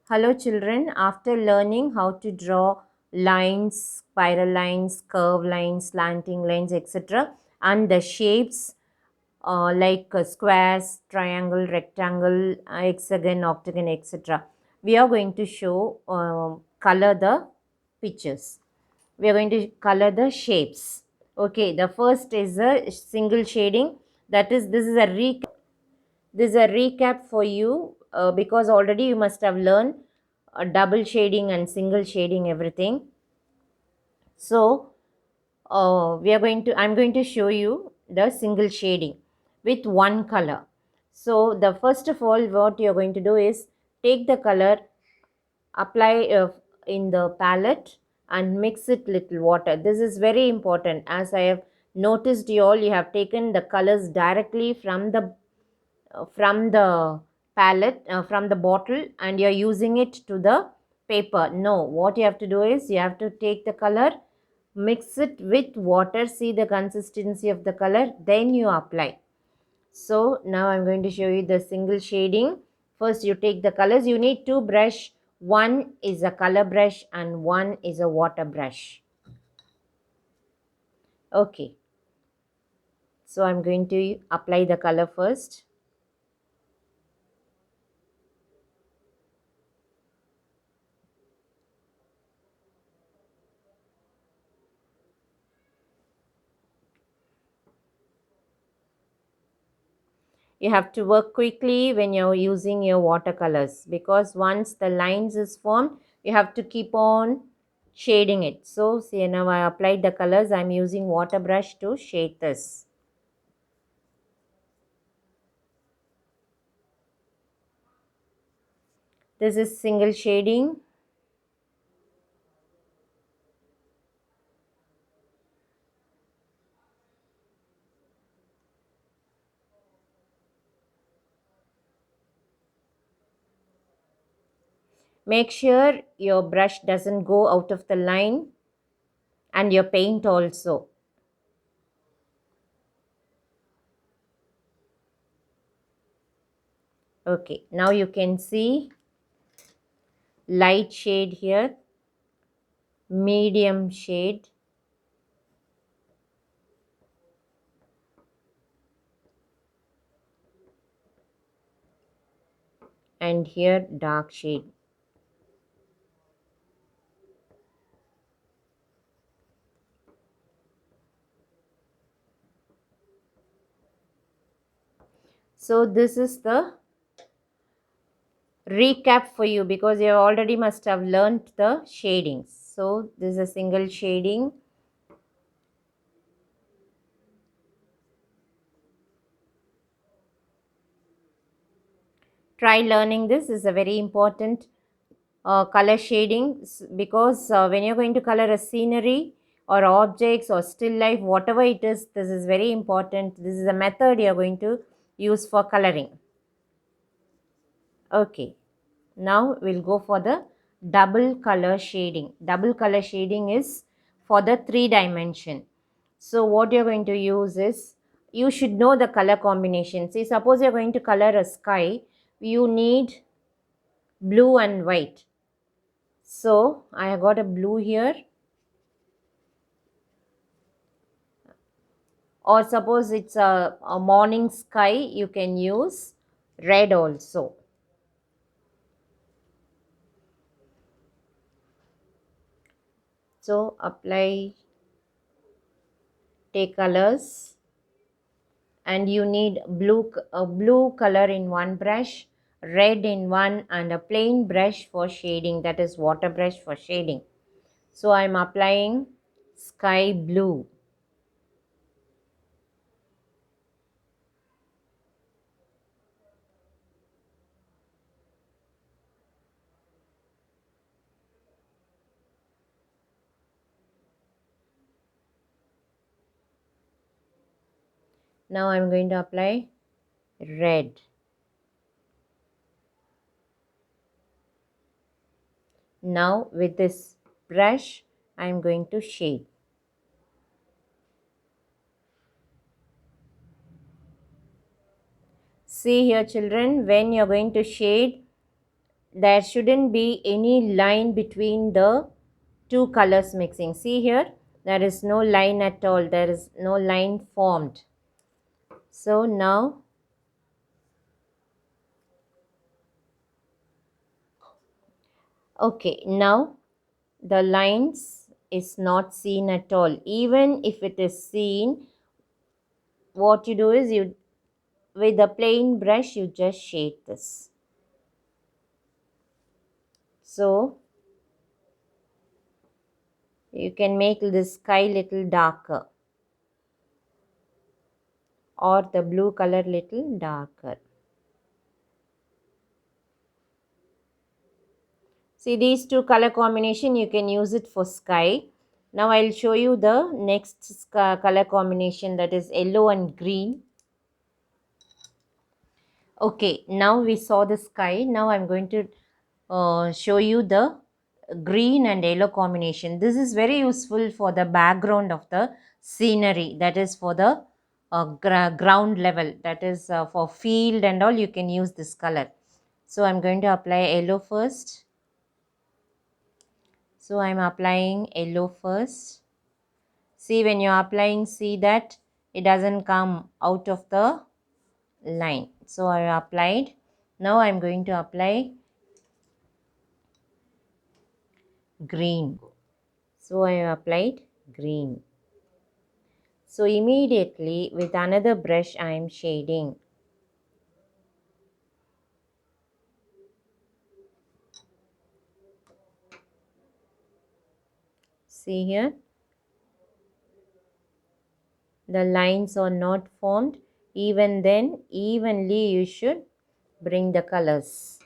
Hello children, after learning how to draw lines, spiral lines, curve lines, slanting lines, etc. and the shapes like squares, triangle, rectangle, hexagon, octagon, etc. We are going to show, color the pictures. We are going to color the shapes. Okay, the first is a single shading. That is, this is a recap for you because already you must have learned double shading and single shading everything. So I'm going to show you the single shading with one color. So the first of all what you're going to do is take the color, apply in the palette and mix it little water. This is very important, as I have noticed you have taken the colors directly from the palette, from the bottle, and you're using it to the paper. No, what you have to do is you have to take the color, mix it with water, see the consistency of the color, then you apply. So now I'm going to show you the single shading. First you take the colors. You need two brush. One is a color brush and one is a water brush. Okay, so I'm going to apply the color first. You have to work quickly when you're using your watercolors, because once the lines is formed, you have to keep on shading it. So see, now I applied the colors. I'm using water brush to shade this. This is single shading. Make sure your brush doesn't go out of the line, and your paint also. Okay, now you can see light shade here, medium shade, and here dark shade. So this is the recap for you, because you already must have learnt the shadings. So this is a single shading. Try learning this. Is a very important color shading, because when you're going to color a scenery or objects or still life, whatever it is, this is very important. This is a method you're going to use for coloring. Okay, now we'll go for the double color shading. Double color shading is for the 3 dimension. So what you're going to use is, you should know the color combination. See, suppose you're going to color a sky, you need blue and white. So I have got a blue here, or suppose it's a morning sky, you can use red also. So apply, take colors, and you need blue color in one brush, red in one, and a plain brush for shading, that is water brush for shading. So I am applying sky blue. Now I am going to apply red. Now with this brush I am going to shade. See here children, when you are going to shade, there shouldn't be any line between the two colors mixing. See here, there is no line at all, there is no line formed. So now okay, now the lines is not seen at all. Even if it is seen, what you do is you, with a plain brush, you just shade this. So you can make the sky little darker or the blue color little darker. See, these two color combination, you can use it for sky. Now I'll show you the next color combination, that is yellow and green. Okay, now we saw the sky. Now I'm going to show you the green and yellow combination. This is very useful for the background of the scenery, that is for the ground level, that is for field and all, you can use this color. So I'm going to apply yellow first. So I'm applying yellow first. See, when you're applying, see that it doesn't come out of the line. So I applied. Now I'm going to apply green. So I applied green. So immediately with another brush I am shading. See here, the lines are not formed. Even then, evenly you should bring the colors.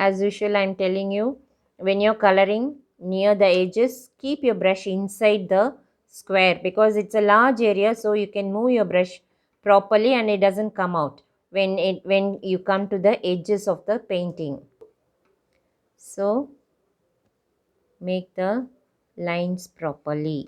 As usual, I am telling you, when you're coloring near the edges, keep your brush inside the square because it's a large area, so you can move your brush properly and it doesn't come out when you come to the edges of the painting. So make the lines properly.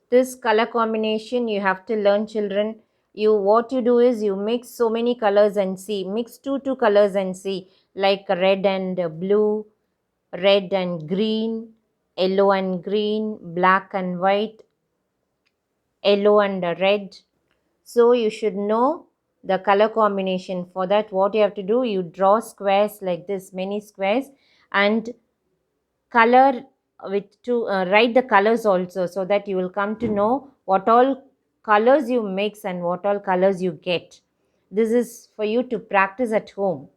This color combination you have to learn, children. You, what you do is you mix so many colors and see, mix two colors and see, like red and blue, red and green, yellow and green, black and white, yellow and red. So you should know the color combination. For that, what you have to do, you draw squares like this, many squares, and color with to write the colors also, so that you will come to know what all colors you mix and what all colors you get. This is for you to practice at home.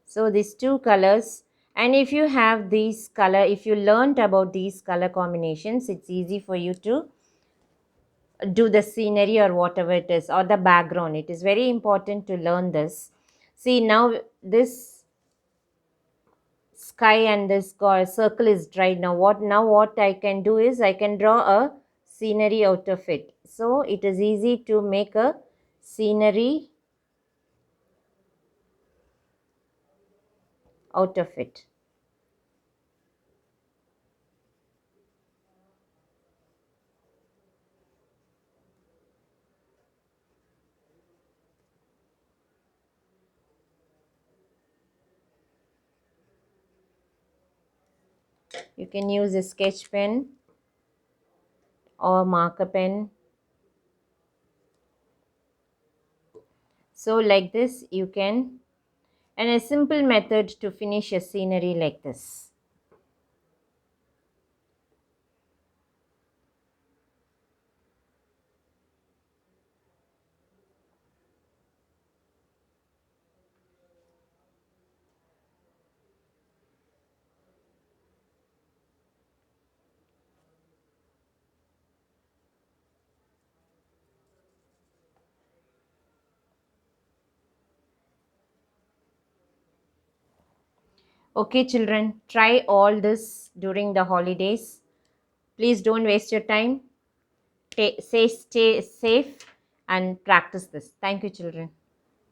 So these two colors, and if you have these color, if you learnt about these color combinations, it's easy for you to do the scenery or whatever it is, or the background. It is very important to learn this. See, now this sky and this circle is dried. Now what I can do is I can draw a scenery out of it. So it is easy to make a scenery out of it. You can use a sketch pen or marker pen. So like this you can, and a simple method to finish a scenery like this. Okay, children, try all this during the holidays. Please don't waste your time. Stay safe and practice this. Thank you, children.